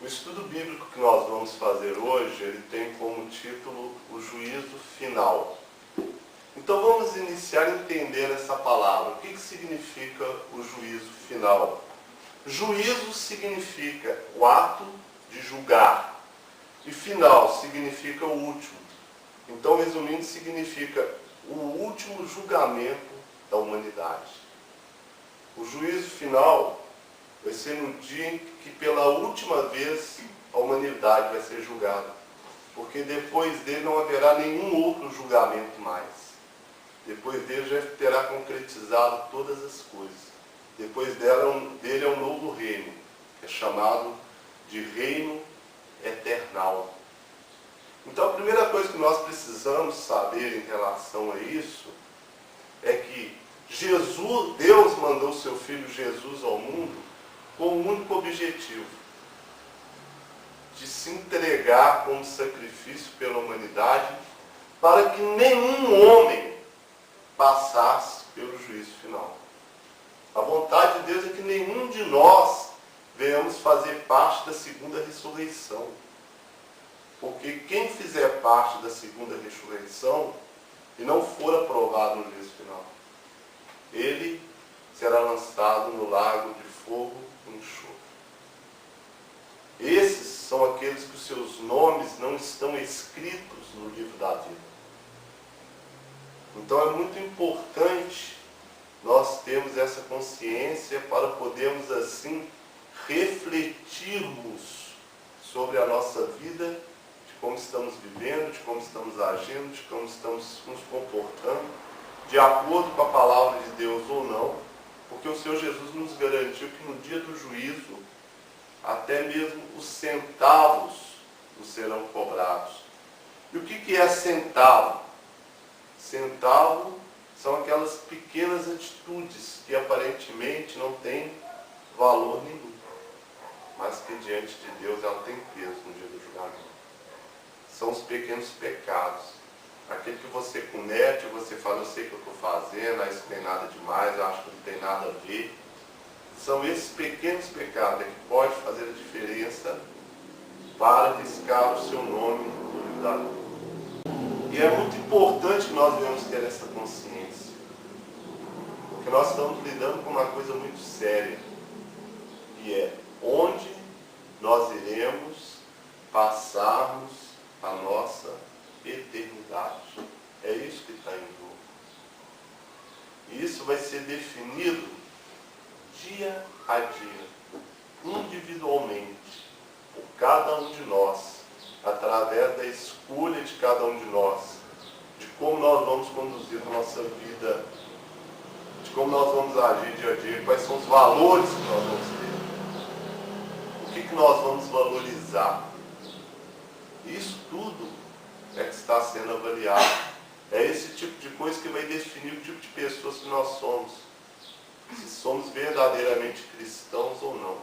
O estudo bíblico que nós vamos fazer hoje, ele tem como título o juízo final. Então vamos iniciar entendendo essa palavra. O que significa o juízo final? Juízo significa o ato de julgar. E final significa o último. Então, resumindo, significa o último julgamento da humanidade. O juízo final vai ser no dia em que pela última vez a humanidade vai ser julgada. Porque depois dele não haverá nenhum outro julgamento mais. Depois dele já terá concretizado todas as coisas. Depois dele é um novo reino, que é chamado de reino eternal. Então a primeira coisa que nós precisamos saber em relação a isso é que Deus mandou seu Filho Jesus ao mundo com um único objetivo: de se entregar como sacrifício pela humanidade, para que nenhum homem passasse pelo juízo final. A vontade de Deus é que nenhum de nós venhamos fazer parte da segunda ressurreição. Porque quem fizer parte da segunda ressurreição e não for aprovado no juízo final, ele será lançado no lago de fogo e enxofre. Esses são aqueles que os seus nomes não estão escritos no livro da vida. Então é muito importante nós termos essa consciência para podermos assim refletirmos sobre a nossa vida, de como estamos vivendo, de como estamos agindo, de como estamos nos comportando, de acordo com a palavra de Deus ou não, porque o Senhor Jesus nos garantiu que no dia do juízo, até mesmo os centavos nos serão cobrados. E o que é centavo? Centavo são aquelas pequenas atitudes que aparentemente não têm valor nenhum, mas que diante de Deus ela tem peso no dia do julgamento. São os pequenos pecados. Aquele que você comete, você fala, eu sei o que eu estou fazendo, isso não tem nada demais, eu acho que não tem nada a ver. São esses pequenos pecados que podem fazer a diferença para riscar o seu nome no livro da vida. E é muito importante que nós venhamos ter essa consciência. Porque nós estamos lidando com uma coisa muito séria. E é onde nós iremos passarmos a nossa eternidade. É isso que está em jogo. E isso vai ser definido dia a dia, individualmente, por cada um de nós, através da escolha de cada um de nós, de como nós vamos conduzir a nossa vida, de como nós vamos agir dia a dia, quais são os valores que nós vamos ter, o que nós vamos valorizar. Isso tudo é que está sendo avaliado. É esse tipo de coisa que vai definir o tipo de pessoas que nós somos, se somos verdadeiramente cristãos ou não.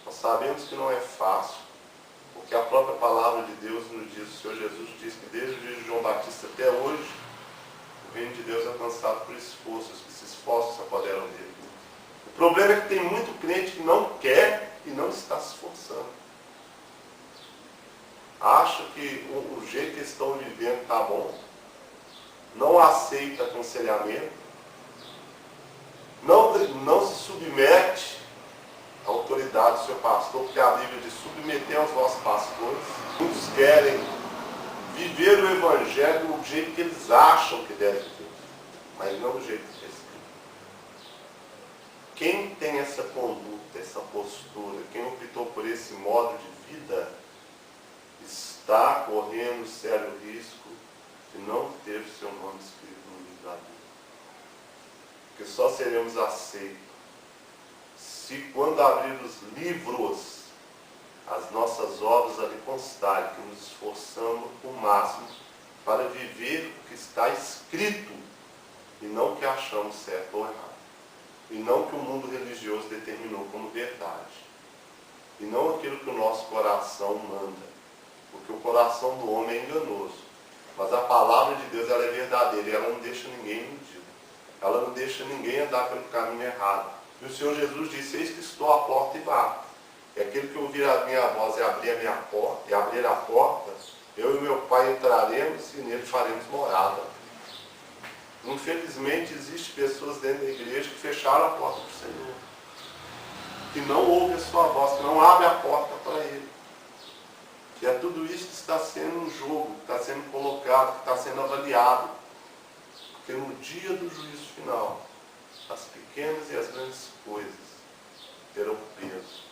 Nós sabemos que não é fácil, porque a própria palavra de Deus nos diz, o Senhor Jesus diz que desde o dia de João Batista até hoje, o reino de Deus é alcançado por esforço, os que se esforçam se apoderam dele. O problema é que tem muito crente que não quer e não está se esforçando. Acha que o jeito que eles estão vivendo está bom, não aceita aconselhamento, não se submete à autoridade do seu pastor, porque a Bíblia diz: submeter aos vossos pastores. Muitos querem viver o Evangelho do jeito que eles acham que deve viver, mas não do jeito que é escrito. Quem tem essa conduta, essa postura, quem optou por esse modo de vida, está correndo sério risco de não ter o seu nome escrito no livro da vida. Porque só seremos aceitos se, quando abrir os livros, as nossas obras ali constarem que nos esforçamos o máximo para viver o que está escrito e não o que achamos certo ou errado. E não o que o mundo religioso determinou como verdade. E não aquilo que o nosso coração manda. Porque o coração do homem é enganoso. Mas a palavra de Deus, ela é verdadeira e ela não deixa ninguém iludido. Ela não deixa ninguém andar pelo caminho errado. E o Senhor Jesus disse: eis que estou à porta e bato. é aquele que ouvir a minha voz e abrir a minha porta, e abrir a porta, eu e meu Pai entraremos e nele faremos morada. Infelizmente, existem pessoas dentro da igreja que fecharam a porta do Senhor, que não ouvem a sua voz, que não abrem a porta para Ele. E é tudo isso que está sendo um jogo, que está sendo colocado, que está sendo avaliado. Porque no dia do juízo final, as pequenas e as grandes coisas terão peso.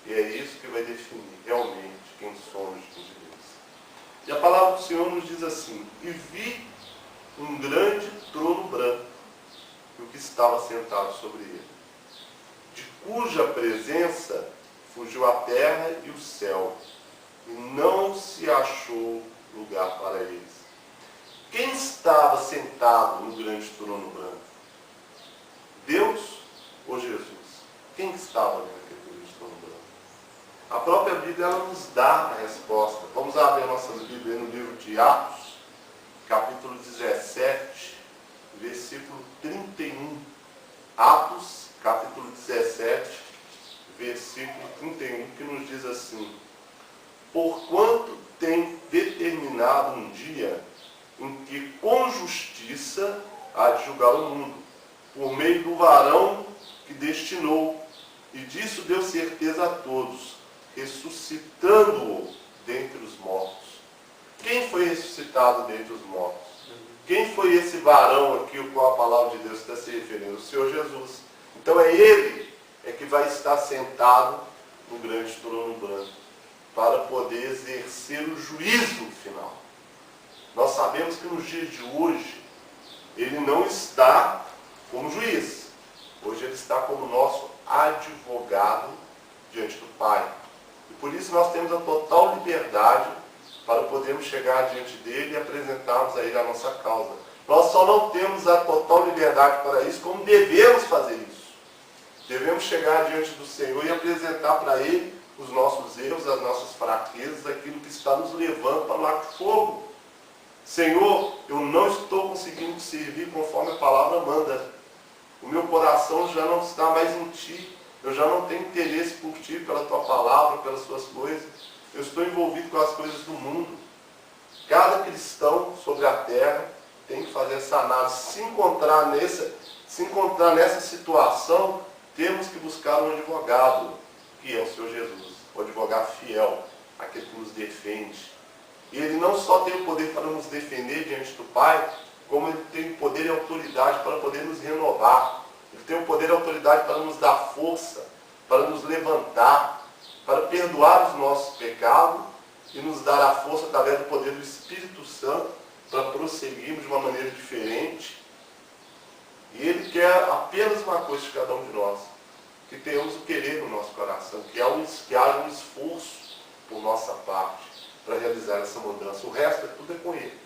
E é isso que vai definir realmente quem somos de Deus. E a palavra do Senhor nos diz assim: e vi um grande trono branco, e o que estava sentado sobre ele, de cuja presença fugiu a terra e o céu, e não se achou lugar para eles. Quem estava sentado no grande trono branco? Deus ou Jesus? Quem estava naquele grande trono branco? A própria Bíblia ela nos dá a resposta. Vamos abrir a nossa Bíblia no livro de Atos, capítulo 17, versículo 31. Atos, capítulo 17, versículo 31, que nos diz assim: porquanto tem determinado um dia em que com justiça há de julgar o mundo, por meio do varão que destinou, e disso deu certeza a todos, ressuscitando-o dentre os mortos. Quem foi ressuscitado dentre os mortos? Quem foi esse varão aqui, o qual a palavra de Deus está se referindo? O Senhor Jesus. Então é Ele que vai estar sentado no grande trono branco, para poder exercer o juízo final. Nós sabemos que nos dias de hoje, Ele não está como juiz. Hoje Ele está como nosso advogado diante do Pai. E por isso nós temos a total liberdade para podermos chegar diante dele e apresentarmos a Ele a nossa causa. Nós só não temos a total liberdade para isso, como devemos fazer isso. Devemos chegar diante do Senhor e apresentar para Ele os nossos erros, as nossas fraquezas, aquilo que está nos levando para o lago de fogo. Senhor, eu não estou conseguindo te servir conforme a palavra manda. O meu coração já não está mais em Ti. Eu já não tenho interesse por Ti, pela Tua palavra, pelas Suas coisas. Eu estou envolvido com as coisas do mundo. Cada cristão sobre a terra tem que fazer essa análise. Se encontrar nessa situação, temos que buscar um advogado, que é o Senhor Jesus. O advogado fiel, aquele que nos defende. E Ele não só tem o poder para nos defender diante do Pai, como Ele tem o poder e autoridade para poder nos renovar. Ele tem o poder e autoridade para nos dar força, para nos levantar, para perdoar os nossos pecados e nos dar a força através do poder do Espírito Santo para prosseguirmos de uma maneira diferente. E Ele quer apenas uma coisa de cada um de nós, que tenhamos o querer no nosso coração, que haja um esforço por nossa parte para realizar essa mudança. O resto tudo é com Ele.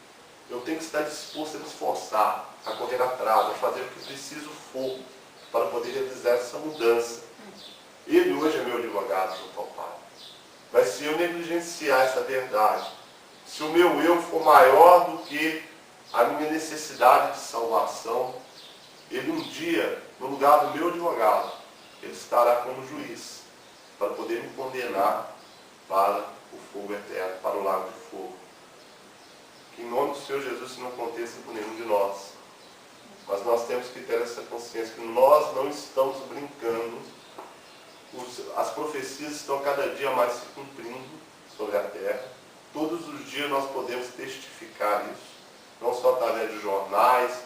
Eu tenho que estar disposto a me esforçar, a correr atrás, a fazer o que preciso for para poder realizar essa mudança. Ele hoje é meu advogado junto ao Pai. Mas se eu negligenciar essa verdade, se o meu eu for maior do que a minha necessidade de salvação, Ele um dia, no lugar do meu advogado, Ele estará como juiz, para poder me condenar para o fogo eterno, para o lago de fogo. Que em nome do Senhor Jesus isso não aconteça com nenhum de nós. Mas nós temos que ter essa consciência que nós não estamos brincando. As profecias estão cada dia mais se cumprindo sobre a terra. Todos os dias nós podemos testificar isso. Não só através de jornais,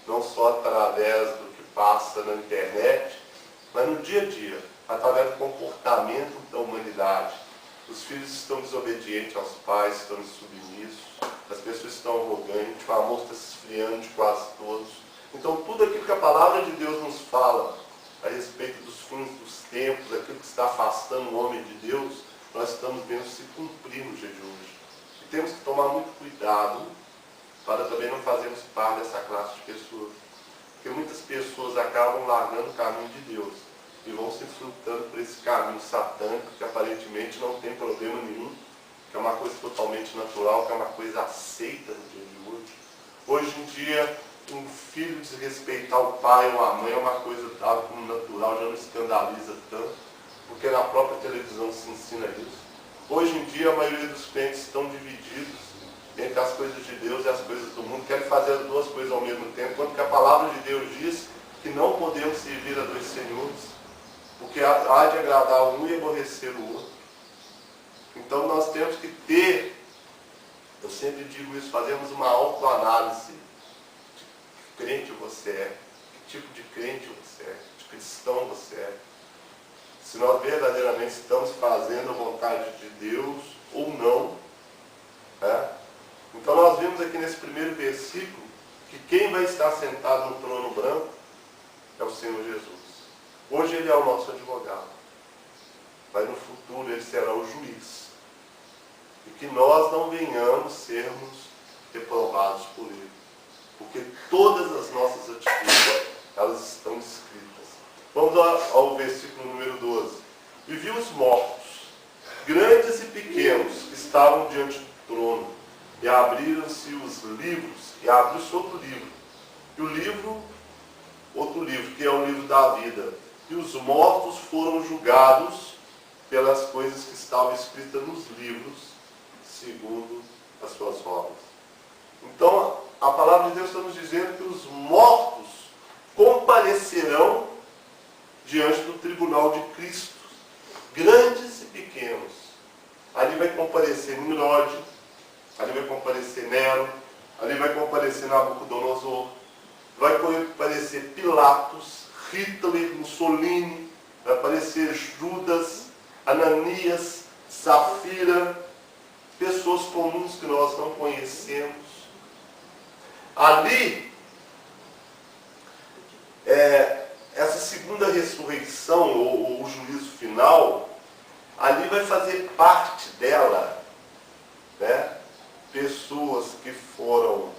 não só através do que passa na internet, mas no dia a dia, através do comportamento da humanidade. Os filhos estão desobedientes aos pais, estão insubmissos, as pessoas estão arrogantes, o amor está se esfriando de quase todos. Então tudo aquilo que a palavra de Deus nos fala a respeito dos fins dos tempos, aquilo que está afastando o homem de Deus, nós estamos vendo se cumprir no dia de hoje. E temos que tomar muito cuidado para também não fazermos parte dessa classe de pessoas. Porque muitas pessoas acabam largando o caminho de Deus e vão se infiltrando por esse caminho satânico que aparentemente não tem problema nenhum, que é uma coisa totalmente natural, que é uma coisa aceita no dia de hoje. Hoje em dia, um filho desrespeitar o pai ou a mãe é uma coisa dada como natural, já não escandaliza tanto, porque na própria televisão se ensina isso. Hoje em dia a maioria dos crentes estão divididos entre as coisas de Deus e as coisas do mundo, querem fazer as duas coisas ao mesmo tempo, quando que a palavra de Deus diz que não podemos servir a dois senhores, porque há de agradar um e aborrecer o outro. Então nós temos que ter, eu sempre digo isso, fazemos uma autoanálise de que crente você é, que tipo de crente você é, de cristão você é. Se nós verdadeiramente estamos fazendo a vontade de Deus ou não. Né? Então nós vimos aqui nesse primeiro versículo que quem vai estar sentado no trono branco é o Senhor Jesus. Hoje Ele é o nosso advogado. Mas no futuro Ele será o juiz. E que nós não venhamos sermos reprovados por Ele. Porque todas as nossas atitudes, elas estão escritas. Vamos ao versículo número 12. E viu os mortos, grandes e pequenos, que estavam diante do trono. E abriram-se os livros, e abriu-se outro livro. E o livro, outro livro, que é o livro da vida. E os mortos foram julgados pelas coisas que estavam escritas nos livros, segundo as suas obras. Então, a palavra de Deus está nos dizendo que os mortos comparecerão diante do tribunal de Cristo, grandes e pequenos. Ali vai comparecer Nimrod, ali vai comparecer Nero, ali vai comparecer Nabucodonosor, vai comparecer Pilatos, Hitler, Mussolini, vai aparecer Judas, Ananias, Safira, pessoas comuns que nós não conhecemos. Ali, essa segunda ressurreição, ou o juízo final, ali vai fazer parte dela, né, pessoas que foram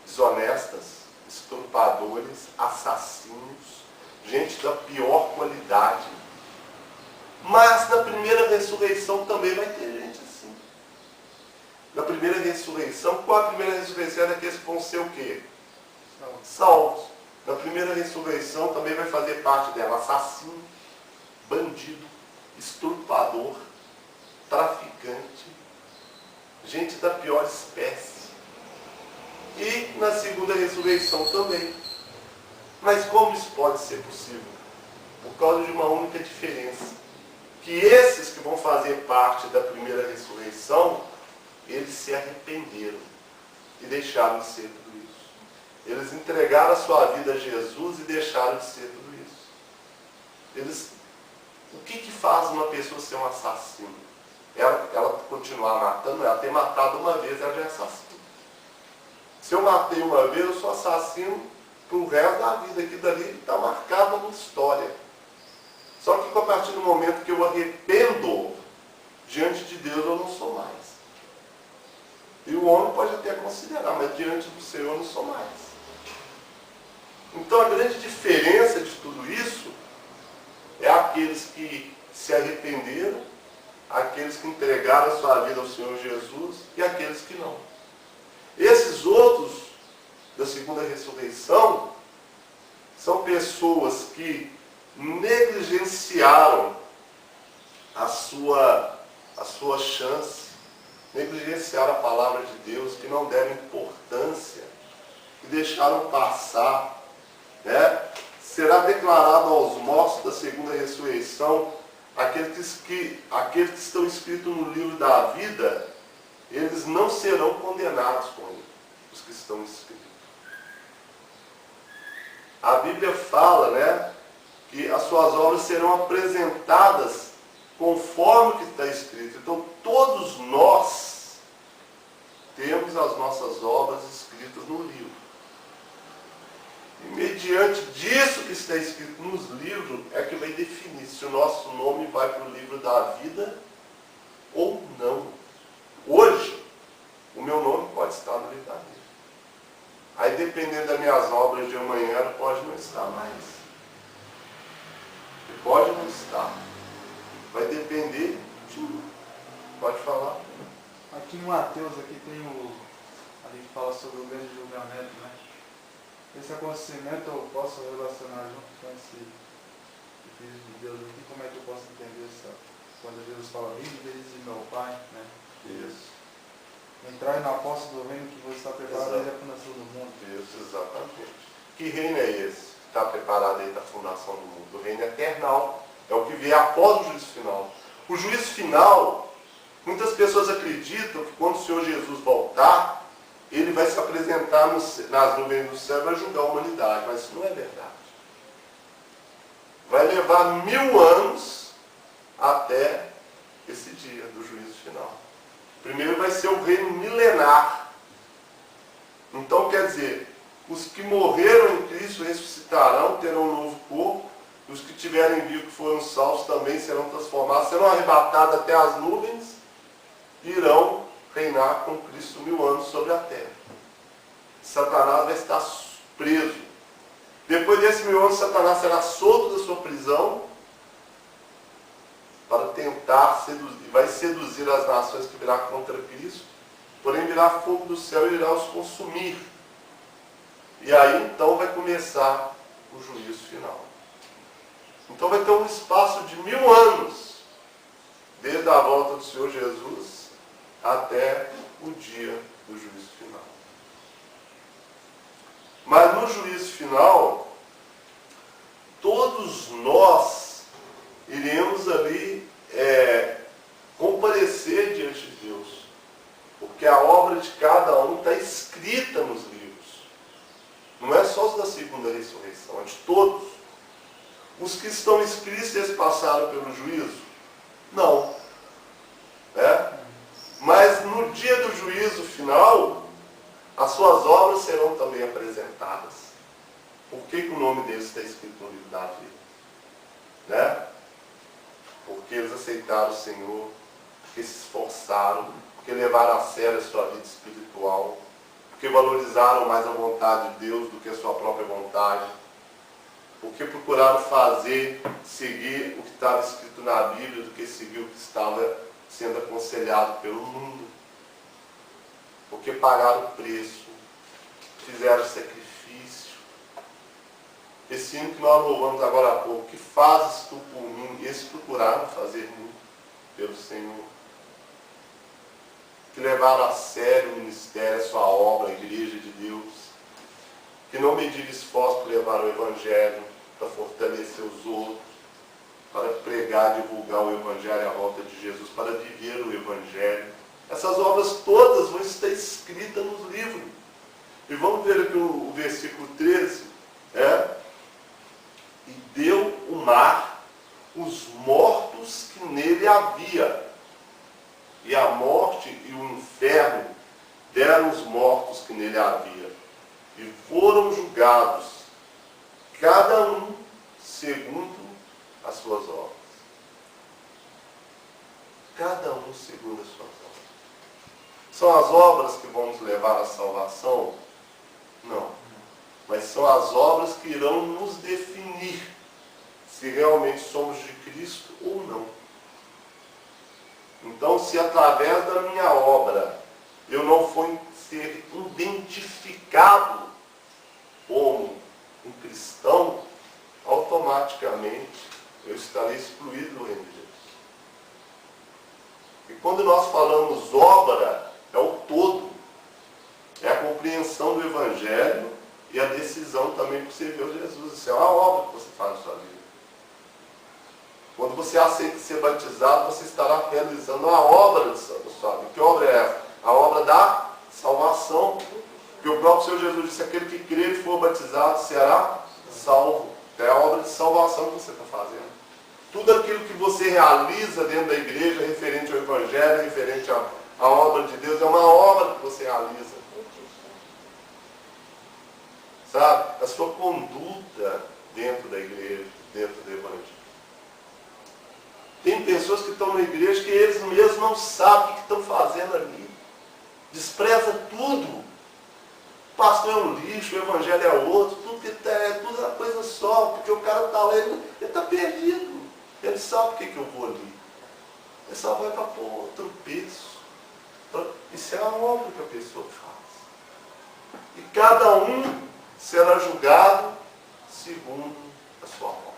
desonestas, estrupadores, assassinos, gente da pior qualidade. Mas na primeira ressurreição também vai ter gente assim. Na primeira ressurreição, qual a primeira ressurreição? É daqueles que vão ser o quê? Salvos. Na primeira ressurreição também vai fazer parte dela assassino, bandido, estrupador, traficante, gente da pior espécie. E na segunda ressurreição também. Mas como isso pode ser possível? Por causa de uma única diferença. Que esses que vão fazer parte da primeira ressurreição, eles se arrependeram e deixaram de ser tudo isso. Eles entregaram a sua vida a Jesus e deixaram de ser tudo isso. O que faz uma pessoa ser um assassino? Ela continuar matando, ela ter matado uma vez, ela já é assassino. Se eu matei uma vez, eu sou assassino pro resto da vida. Aquilo dali está marcado na minha história. Só que a partir do momento que eu arrependo, diante de Deus eu não sou mais. E o homem pode até considerar, mas diante do Senhor eu não sou mais. Então a grande diferença de tudo isso é aqueles que se arrependeram, aqueles que entregaram a sua vida ao Senhor Jesus e aqueles que não. Esses outros da segunda ressurreição são pessoas que negligenciaram a sua chance, negligenciaram a palavra de Deus, que não deram importância, que deixaram passar. Né? Será declarado aos mortos da segunda ressurreição, aqueles que estão escritos no livro da vida, eles não serão condenados com ele, os que estão escritos. A Bíblia fala, né, que as suas obras serão apresentadas conforme o que está escrito. Então todos nós temos as nossas obras escritas no livro. E mediante disso que está escrito nos livros, é que vai definir se o nosso nome vai para o livro da vida ou não. Hoje, o meu nome pode estar no livro da vida. Aí, dependendo das minhas obras de amanhã, ela pode não estar mais. E pode não estar. Vai depender de mim. Pode falar. Aqui em Mateus, aqui tem ali que fala sobre o grande julgamento, né? Esse acontecimento eu posso relacionar junto com filhos de Deus, e como é que eu posso entender isso? Quando Jesus fala, vinde felizes de meu Pai, né? Isso. Entrar na posse do reino que você está preparado desde a fundação do mundo. Isso, exatamente. Que reino é esse que está preparado desde a fundação do mundo? O reino eternal. É o que vier após o juízo final. O juízo final, muitas pessoas acreditam que quando o Senhor Jesus voltar, ele vai se apresentar nas nuvens do céu e vai julgar a humanidade. Mas isso não é verdade. Vai levar 1000 anos até esse dia do juízo final. Primeiro vai ser o reino milenar. Então, quer dizer, os que morreram em Cristo ressuscitarão, terão um novo corpo, e os que tiverem vivo, que foram salvos, também serão transformados, serão arrebatados até as nuvens, e irão reinar com Cristo 1000 anos sobre a terra. Satanás vai estar preso. Depois desses 1000 anos, Satanás será solto da sua prisão, para tentar seduzir, vai seduzir as nações que virá contra Cristo, porém virá fogo do céu e irá os consumir. E aí então vai começar o juízo final. Então vai ter um espaço de 1000 anos, desde a volta do Senhor Jesus até o dia do juízo final. Mas no juízo final, todos nós iremos ali comparecer diante de Deus. Porque a obra de cada um está escrita nos livros. Não é só os da segunda ressurreição, é de todos. Os que estão escritos, eles passaram pelo juízo? Não. Mas no dia do juízo final, as suas obras serão também apresentadas. Por que o nome deles está escrito no livro da vida? Porque eles aceitaram o Senhor, porque se esforçaram, porque levaram a sério a sua vida espiritual, porque valorizaram mais a vontade de Deus do que a sua própria vontade, porque procuraram seguir o que estava escrito na Bíblia do que seguir o que estava sendo aconselhado pelo mundo, porque pagaram o preço, fizeram sacrifício. Esse hino que nós louvamos agora há pouco, que fazes tu por mim, eles procuraram fazer muito pelo Senhor, que levaram a sério o ministério, a sua obra, a igreja de Deus, que não mediram esforço para levar o Evangelho, para fortalecer os outros, para pregar, divulgar o Evangelho à volta de Jesus, para viver o Evangelho. Essas obras todas vão estar escritas nos livros. E vamos ver aqui o versículo 13. E deu o mar os mortos que nele havia. E a morte e o inferno deram os mortos que nele havia. E foram julgados, cada um segundo as suas obras. Cada um segundo as suas obras. São as obras que vão nos levar à salvação? Não. Mas são as obras que irão nos definir se realmente somos de Cristo ou não. Então, se através da minha obra eu não for ser identificado como um cristão, automaticamente eu estarei excluído do reino de Deus. E quando nós falamos obra, é o todo. É a compreensão do Evangelho e a decisão também que você vê Jesus. Isso é uma obra que você faz na sua vida. Quando você aceita ser batizado, você estará realizando a obra da sua vida. Que obra é essa? A obra da salvação. Que o próprio Senhor Jesus disse, aquele que crer e for batizado será salvo. É a obra de salvação que você está fazendo. Tudo aquilo que você realiza dentro da igreja, referente ao Evangelho, referente à obra de Deus, é uma obra que você realiza. Sabe? A sua conduta dentro da igreja, dentro do Evangelho. Tem pessoas que estão na igreja que eles mesmos não sabem o que estão fazendo ali. Despreza tudo. O pastor é um lixo, o Evangelho é outro, tudo é uma coisa só, porque o cara está lá, ele está perdido. Ele sabe por que eu vou ali. Ele só vai para pôr tropeço. Isso é a obra que a pessoa faz. E cada um será julgado segundo a sua obra.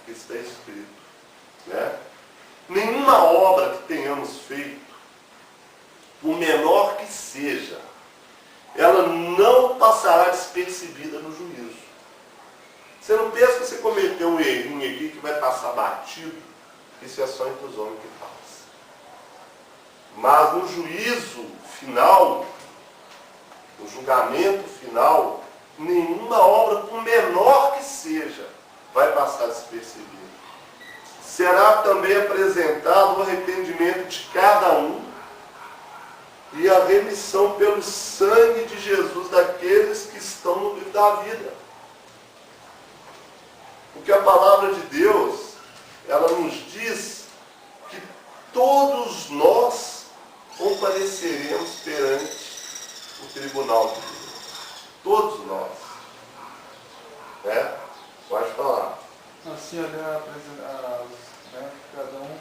porque está escrito, né? Nenhuma obra que tenhamos feito, por menor que seja, ela não passará despercebida no juízo. Você não pensa que você cometeu um errinho aqui que vai passar batido? Isso é só entre os homens que passa. Mas no juízo final, no julgamento final, nenhuma obra, por menor que seja, vai passar despercebida. Será também apresentado o arrependimento de cada um e a remissão pelo sangue de Jesus daqueles que estão no livro da vida. Porque a palavra de Deus, ela nos diz que todos nós compareceremos perante o tribunal de Deus. Todos nós. Né? Pode falar. Assim, olhar né, cada um,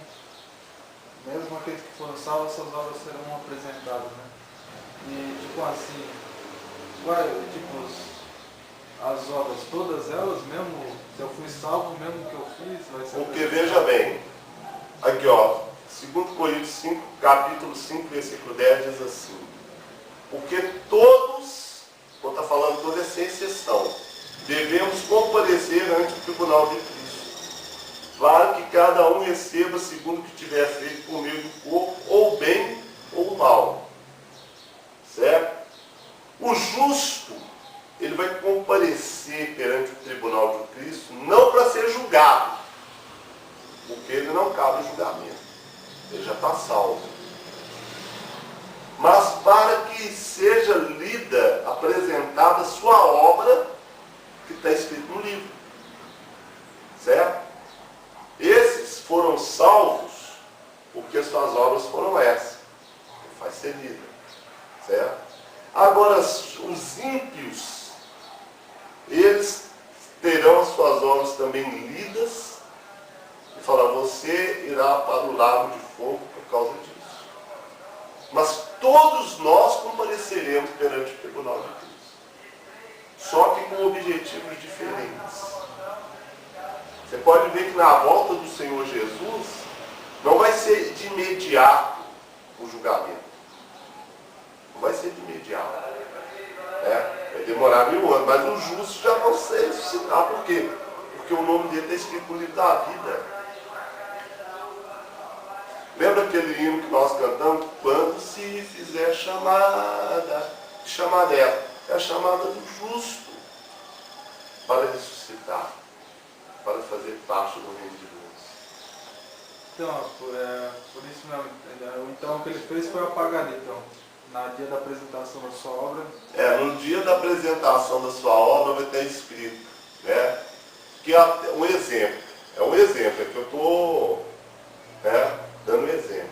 mesmo aqueles que foram salvos, suas obras serão apresentadas, né? E tipo assim, as obras, todas elas, mesmo se eu fui salvo, mesmo que eu fiz, vai ser. Porque veja bem, aqui ó, 2 Coríntios 5, capítulo 5, versículo 10 diz assim: porque todos, vou estar falando toda sem exceção, devemos comparecer ante o tribunal de Cristo. Claro que cada um receba segundo o que tiver feito por meio do corpo, ou bem ou mal. Certo? O justo, ele vai comparecer perante o tribunal de Cristo, não para ser julgado, porque ele não cabe julgamento. Ele já está salvo. Mas para que seja lida, apresentada a sua obra, que está escrito no livro. Certo? Esses foram salvos porque suas obras foram essas. Que faz ser lida. Certo? Agora, os ímpios, eles terão as suas obras também lidas e falar, você irá para o lago de fogo por causa disso. Mas todos nós compareceremos perante o tribunal de Cristo. Só que com objetivos diferentes. Você pode ver que na volta do Senhor Jesus, não vai ser de imediato o julgamento. Não vai ser de imediato. Vai demorar 1000 anos, mas os justos já vão ser ressuscitados. Por quê? Porque o nome dele está escrito no livro da vida. Lembra aquele hino que nós cantamos? Quando se fizer chamada, que chamada é? É a chamada do justo para ressuscitar, para fazer parte do reino de Deus. Então, por isso mesmo, então o que ele fez foi apagar ali, então, no dia da apresentação da sua obra. No dia da apresentação da sua obra vai estar escrito, né? Que é um exemplo, é que eu estou dando um exemplo.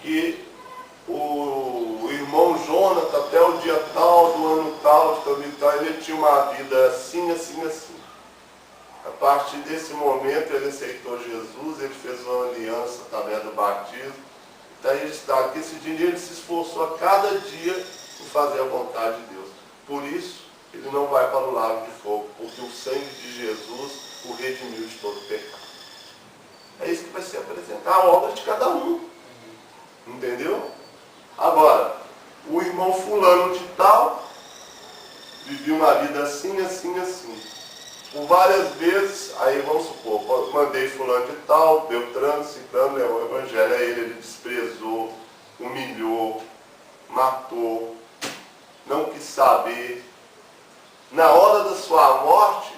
Que o irmão Jonathan, até o dia tal, do ano tal, ele tinha uma vida assim, assim, assim. A partir desse momento ele aceitou Jesus, ele fez uma aliança através do batismo. Então ele está aqui, esse dia ele se esforçou a cada dia em fazer a vontade de Deus. Por isso, ele não vai para o lago de fogo, porque o sangue de Jesus o redimiu de todo pecado. É isso que vai ser apresentar a obra de cada um. Entendeu? Agora, o irmão fulano de tal vivia uma vida assim, assim, assim. Por várias vezes, aí vamos supor, mandei fulano de tal, Beltrano, Ciclano, levou o evangelho a ele desprezou, humilhou, matou, não quis saber. Na hora da sua morte,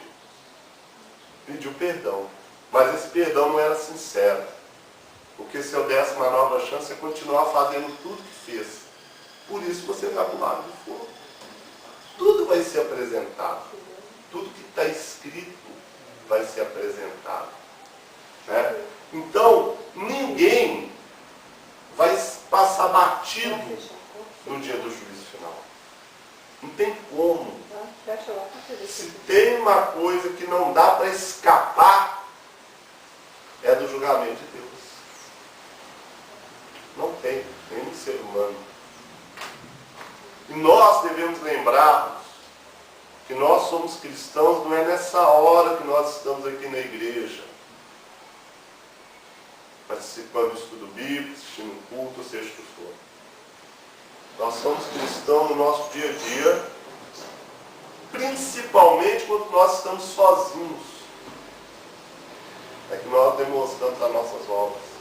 pediu perdão. Mas esse perdão não era sincero. Porque se eu desse uma nova chance, você continuar fazendo tudo que fez. Por isso você vai para o lago de fogo. Tudo vai ser apresentado. Tudo que está escrito vai ser apresentado. Né? Então, ninguém vai passar batido no dia do juízo final. Não tem como. Se tem uma coisa que não dá para escapar, é do julgamento de Deus. Não tem, nenhum ser humano. E nós devemos lembrar que nós somos cristãos não é nessa hora que nós estamos aqui na igreja, participando do estudo bíblico, assistindo o culto, seja o que for. Nós somos cristãos no nosso dia a dia, principalmente quando nós estamos sozinhos. É que nós demonstramos as nossas obras.